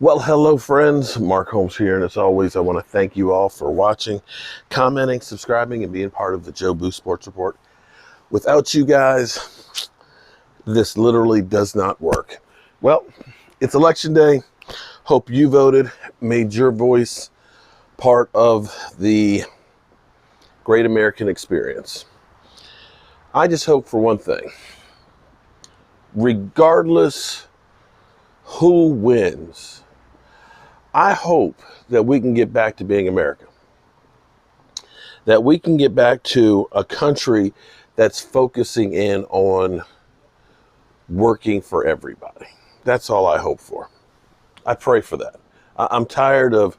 Well, hello, friends. Mark Holmes here, and as always, I want to thank you all for watching, commenting, subscribing, and being part of the Joe Boo Sports Report. Without you guys, this literally does not work. Well, it's election day. Hope you voted, made your voice part of the great American experience. I just hope for one thing. Regardless who wins, I hope that we can get back to being America. That we can get back to a country that's focusing in on working for everybody. That's all I hope for. I pray for that. I'm tired of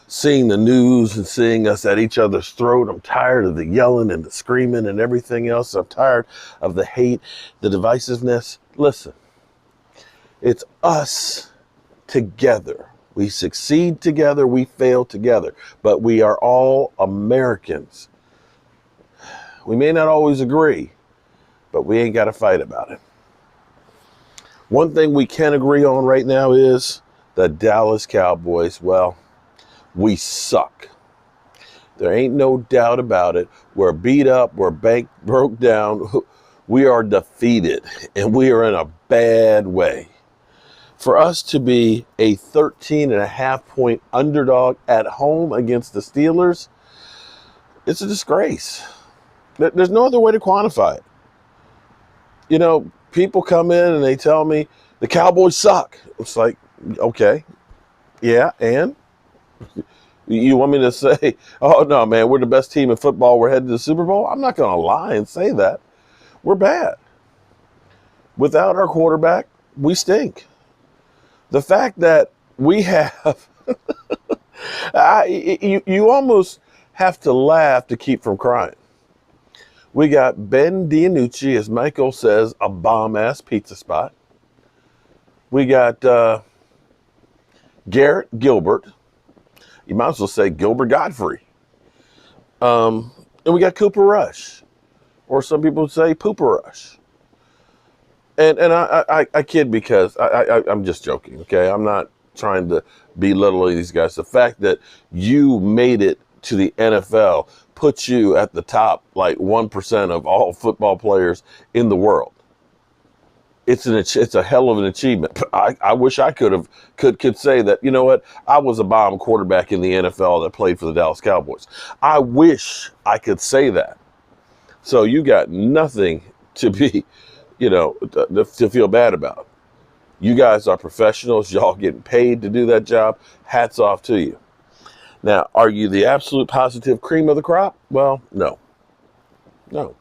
seeing the news and seeing us at each other's throat. I'm tired of the yelling and the screaming and everything else. I'm tired of the hate, the divisiveness. Listen, it's us together. We succeed together, we fail together, but we are all Americans. We may not always agree, but we ain't got to fight about it. One thing we can agree on right now is the Dallas Cowboys. Well, we suck. There ain't no doubt about it. We're beat up, we're broke down, we are defeated, and we are in a bad way. For us to be a 13.5-point underdog at home against the Steelers, it's a disgrace. There's no other way to quantify it. You know, people come in and they tell me the Cowboys suck. It's like, okay, yeah, and? You want me to say, oh, no, man, we're the best team in football, we're headed to the Super Bowl? I'm not going to lie and say that. We're bad. Without our quarterback, we stink. The fact that we have, you almost have to laugh to keep from crying. We got Ben DiNucci, as Michael says, a bomb-ass pizza spot. We got Garrett Gilbert. You might as well say Gilbert Godfrey. And we got Cooper Rush, or some people would say Pooper Rush. And I kid because I'm just joking, okay? I'm not trying to belittle these guys. The fact that you made it to the NFL puts you at the top, like 1% of all football players in the world. It's a hell of an achievement. I wish I could say that, you know what, I was a bomb quarterback in the NFL that played for the Dallas Cowboys. I wish I could say that. So you got nothing to be, to feel bad about. You guys are professionals. Y'all getting paid to do that job. Hats off to you. Now, are you the absolute positive cream of the crop? Well, no. No.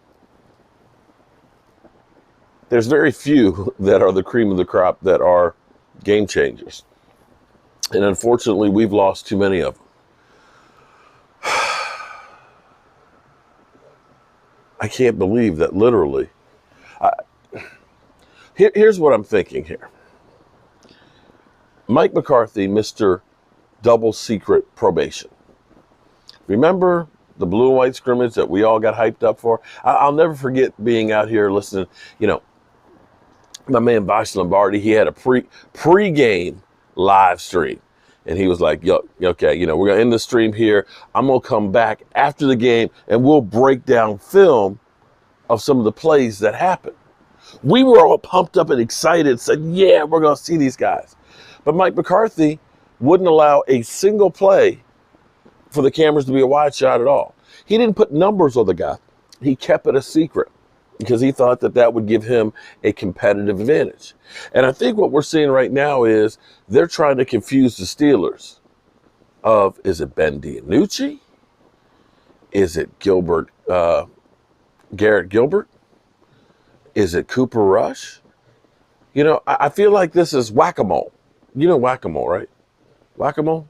There's very few that are the cream of the crop that are game changers. And unfortunately, we've lost too many of them. I can't believe that literally. Here's what I'm thinking here. Mike McCarthy, Mr. Double Secret Probation. Remember the blue and white scrimmage that we all got hyped up for? I'll never forget being out here listening. My man Bosh Lombardi, he had a pre-game live stream. And he was like, yo, okay, we're going to end the stream here. I'm going to come back after the game and we'll break down film of some of the plays that happened. We were all pumped up and excited, said, yeah, we're going to see these guys. But Mike McCarthy wouldn't allow a single play for the cameras to be a wide shot at all. He didn't put numbers on the guy. He kept it a secret because he thought that would give him a competitive advantage. And I think what we're seeing right now is they're trying to confuse the Steelers is it Ben DiNucci? Is it Garrett Gilbert? Is it Cooper Rush? I feel like this is whack-a-mole. You know whack-a-mole, right? Whack-a-mole?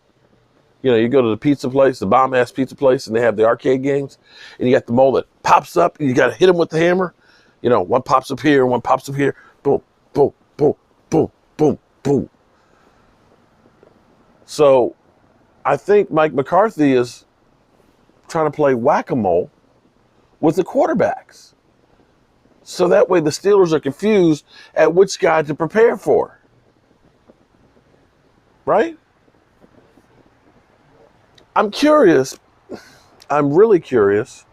You go to the pizza place, the bomb-ass pizza place, and they have the arcade games, and you got the mole that pops up, and you got to hit him with the hammer. One pops up here, one pops up here. Boom, boom, boom, boom, boom, boom. So I think Mike McCarthy is trying to play whack-a-mole with the quarterbacks. So that way the Steelers are confused at which guy to prepare for. Right? I'm curious. I'm really curious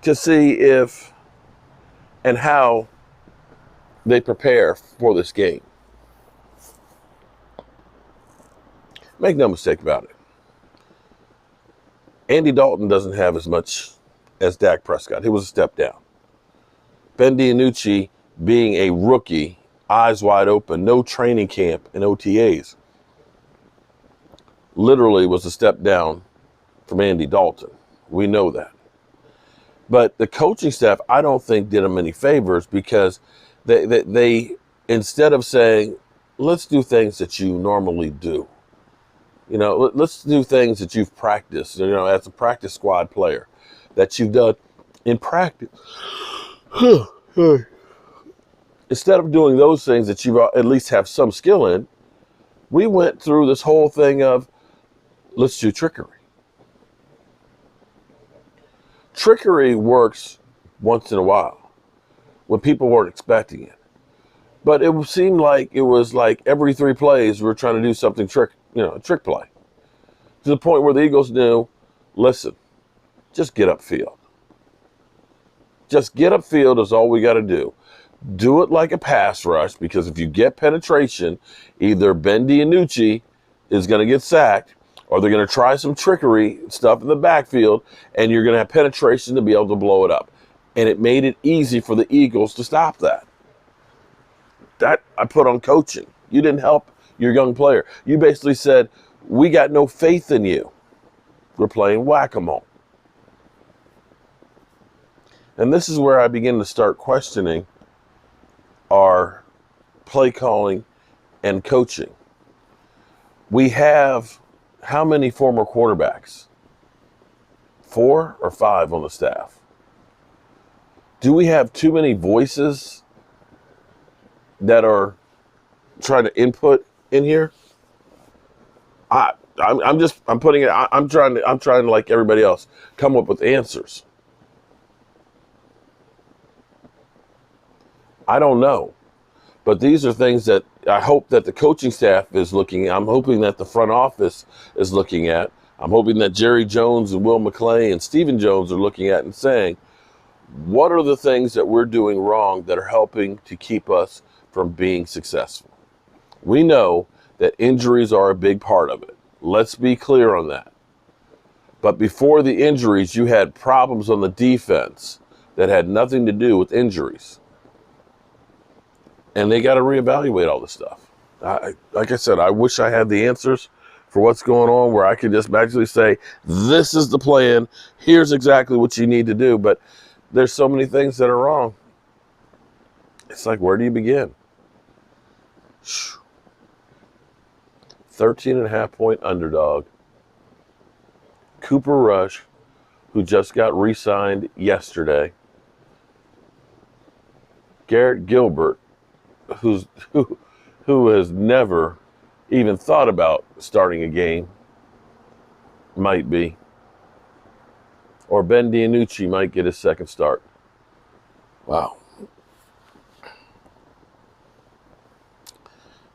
to see if and how they prepare for this game. Make no mistake about it. Andy Dalton doesn't have as much as Dak Prescott. He was a step down. Ben DiNucci, being a rookie, eyes wide open, no training camp and OTAs, literally was a step down from Andy Dalton. We know that. But the coaching staff, I don't think, did him any favors because they instead of saying, let's do things that you normally do, let's do things that you've practiced, as a practice squad player, that you've done in practice. Instead of doing those things that you at least have some skill in, we went through this whole thing of, let's do trickery. Trickery works once in a while when people weren't expecting it. But it seemed like it was like every 3 plays we were trying to do something a trick play. To the point where the Eagles knew, listen, just get upfield. Just get upfield is all we got to do. Do it like a pass rush, because if you get penetration, either Ben DiNucci is going to get sacked, or they're going to try some trickery stuff in the backfield, and you're going to have penetration to be able to blow it up. And it made it easy for the Eagles to stop that. That I put on coaching. You didn't help your young player. You basically said, we got no faith in you. We're playing whack-a-mole. And this is where I begin to start questioning our play calling and coaching. We have how many former quarterbacks? 4 or 5 on the staff. Do we have too many voices that are trying to input in here? I'm putting it. I'm trying to, like everybody else, come up with answers. I don't know, but these are things that I hope that the coaching staff is looking at. I'm hoping that the front office is looking at. I'm hoping that Jerry Jones and Will McClay and Stephen Jones are looking at and saying, what are the things that we're doing wrong that are helping to keep us from being successful? We know that injuries are a big part of it. Let's be clear on that. But before the injuries, you had problems on the defense that had nothing to do with injuries. And they got to reevaluate all this stuff. Like I said, I wish I had the answers for what's going on where I could just magically say, this is the plan. Here's exactly what you need to do. But there's so many things that are wrong. It's like, where do you begin? 13.5-point underdog. Cooper Rush, who just got re-signed yesterday. Garrett Gilbert, who has never even thought about starting a game, might be. Or Ben DiNucci might get his second start. Wow.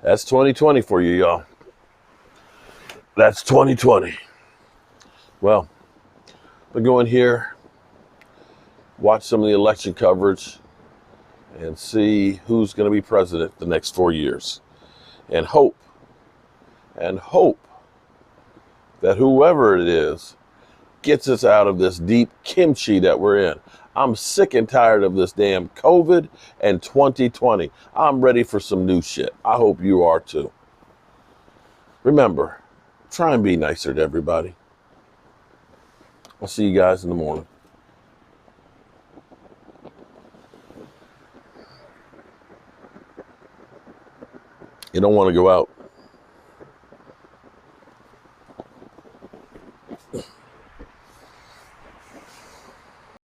That's 2020 for you, y'all. That's 2020. Well, we'll go in here, watch some of the election coverage, and see who's going to be president the next 4 years. And hope that whoever it is gets us out of this deep kimchi that we're in. I'm sick and tired of this damn COVID and 2020. I'm ready for some new shit. I hope you are too. Remember, try and be nicer to everybody. I'll see you guys in the morning. You don't want to go out